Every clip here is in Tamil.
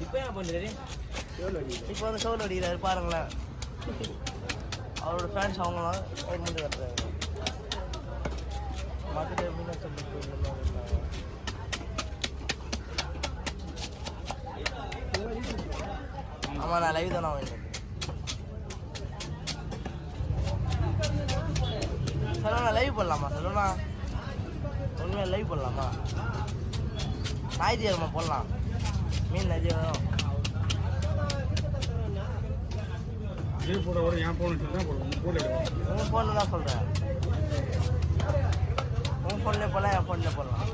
இப்போ என்ன பண்றாரு? இப்போ வந்து ஷோல் அடிக்கிறாரு பாருங்களேன். அவரோட ஃபேன்ஸ் அவங்களாம் வந்து வர்றாங்க. மற்ற எப்படின்னா சொல்லிட்டு ஆமாம் நான் லைவ் தானே வாங்கினேன். சொல்லுண்ணா லைவ் போடலாமா? சொல்லுண்ணா உண்மையாக லைவ் போடலாமா? ஞாயிற்றுக்கிழமை போடலாம். மீன் நிறைய வரும். உன் ஃபோனில் தான் சொல்கிறேன். உன் ஃபோன்லேயே போடலாம், என் ஃபோன்லேயே போடலாம்.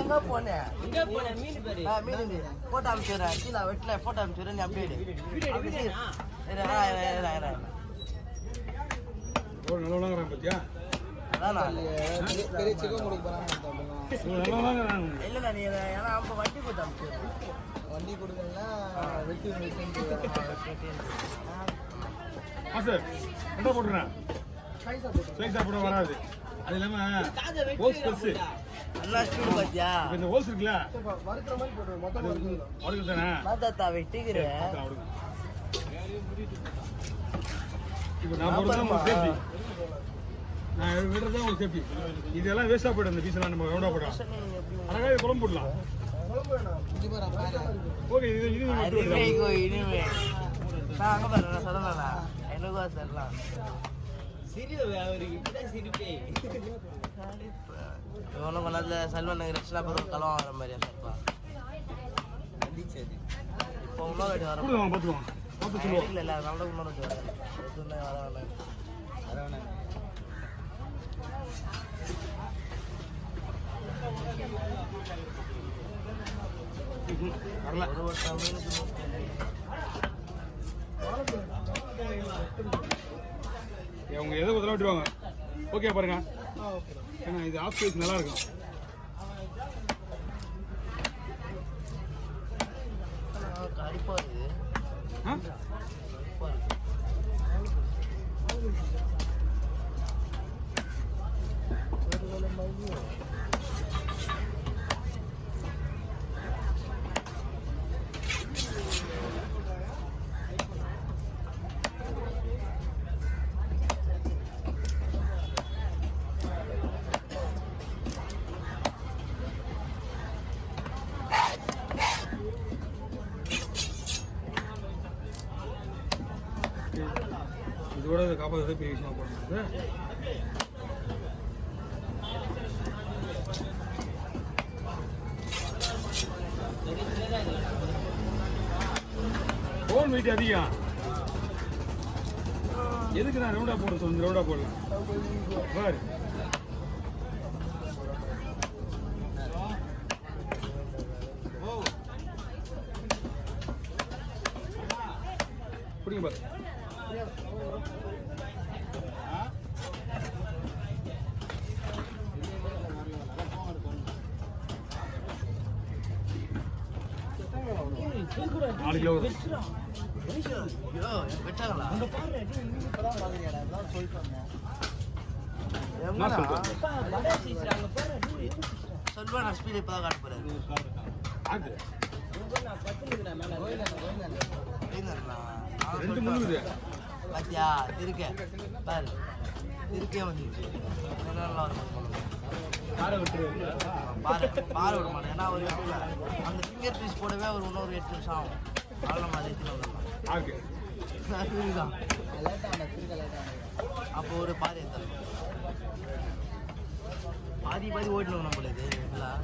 எங்க போன மீன் போட்டோ அனுப்பிச்சுறேன். கீழே வெட்டில போட்டோ அனுப்பிச்சுறேன். நீ அப்படியே இல்ல நீ ஏன்னா அப்ப வண்டி போட்டு அனுப்பிச்சு வண்டி கொடுக்கலன்னா வெட்டி என்ன போட்டுறேன் போட வராது. அது இல்லாம ஹோல்ஸ் பெருசு நல்லா ஸ்பீடு பாத்தியா? இந்த ஹோல்ஸ் இருக்குல்ல வறுக்கிற மாதிரி போடு. மொத்தம் வறுக்குது தானே. தாத்தா வெட்டிக்கிறேன். இப்போ நான் போடுறது உங்களுக்கு சேஃப்டி. நான் விடுறது உங்களுக்கு சேஃப்டி. இதெல்லாம் வேஸ்டா போயிடும். இந்த பீஸ் எல்லாம் நம்ம ரவுண்டா போடலாம். அழகாக குழம்பு போடலாம். ஓகே இது இனிமே நான் அங்க பாரு சொல்லலாம். எனக்கா சொல்லலாம். இவனும் கொண்டாதுல செல்வன் ரச்சனா பேர் ஒரு தலம் வர மாதிரியா சார்ப்பா. இப்போ இன்னொரு வாட்டி வர இல்லை இல்லை அதனால தான் இன்னொரு வாட்டி வரல. ஒரு வருஷம் அவங்க எதை முதல்ல விட்டுருவாங்க. ஓகே பாருங்க. ஏன்னா இது ஆஃப் சைஸ் நல்லா இருக்கும். கடிப்பா இருக்கு. இதோட காப்பாற்ற பெரிய விஷயமா போடுறது. போன் வெயிட் அதிகம். எதுக்கு நான் ரவுண்டா போட சொல்லு? ரவுண்டா போடலாம் பாரு. புரியுங்க பாரு. நாலு கிலோ சொல்லுவா ஸ்பீட் இப்பதான் காட்ட போறாரு. பாத்தியா திருக்க பாரு. திருக்கே வந்துச்சு. பாறை விட மாட்டேன். ஏன்னா ஒரு அந்த ஃபிங்கர் பீஸ் போடவே ஒரு இன்னொரு 8 நிமிஷம் ஆகும். அவ்வளோ மாதிரி தான். அப்போ ஒரு பாதி எடுத்தாலும் பாதி ஓட்டணும் நம்மளுக்கு இதெல்லாம்.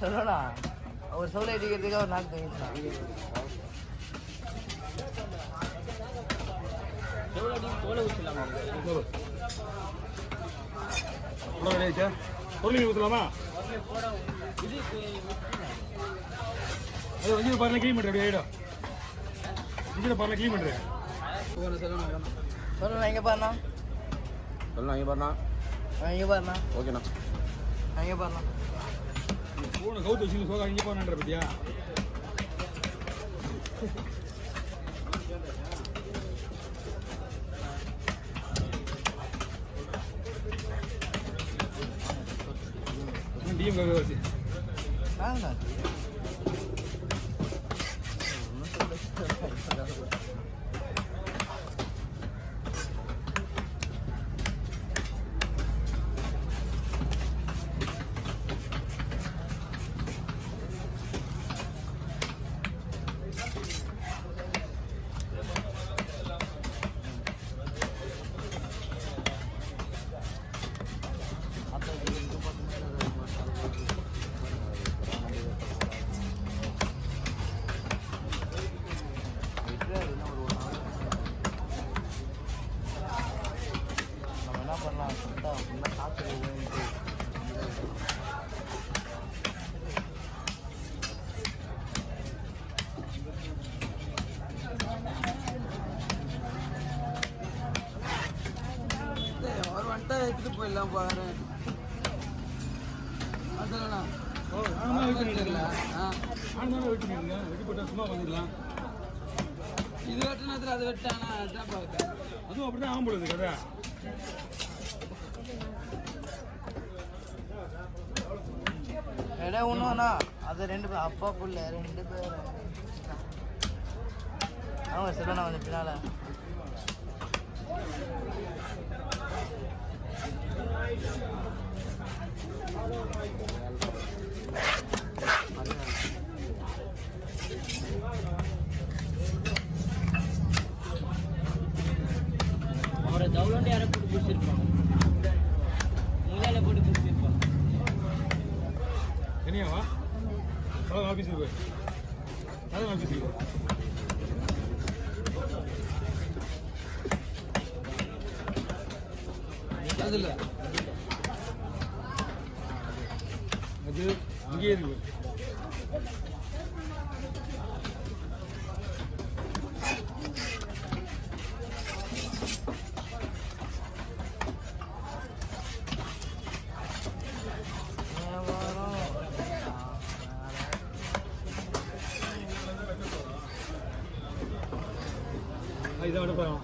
சொல்லணா ஒரு சோலை அடிக்கிறதுக்காக ஒரு நாள் தங்கிக்கலாம். பொருள் ஊற்றலாமா? அது வந்து பாருங்க க்ளீன் பண்ணுறேன். அப்படி ஆகிடும். இங்கே பாருங்க க்ளீன் பண்ணுறேன். சொல்லணும் எங்கே பாருண்ணா? சொல்லலாம் இங்கே பாருண்ணா. இங்கே பாருண்ணா. ஓகேண்ணா. இங்கே பாருண்ணா. ஃபோனை கவுத்து வச்சு சோகா இங்கே போனான்ற பத்தியா? டிஎம் கவுத்து வாங்கண்ணா. ஒரு வண்டை எடுத்துட்டு போயிடலாம் பாரு. அதெல்லாம் வெட்டி போட்டா சும்மா வந்துடலாம். இது வெட்டினதுல அது வெட்டானா அதுவும் அப்படிதான் ஆம்புலது கதை. இடம் ஒன்றுண்ணா அது 2 பேர் அப்பா புள்ள 2 பேர். ஆமாம் சொல்லண்ணா வந்து பின்னால அவரை தவுலோண்டு யாரை போட்டு பிடிச்சிருப்பாங்க, முன்னால போட்டு பிடிச்சிருப்பாங்க. என்னையாவா? ஆஃபீஸுக்கு போய் அதான் ஆஃபீஸுக்கு போய் அதில் அது இங்கேயே இருக்கு. இதை விட போகிறோம்.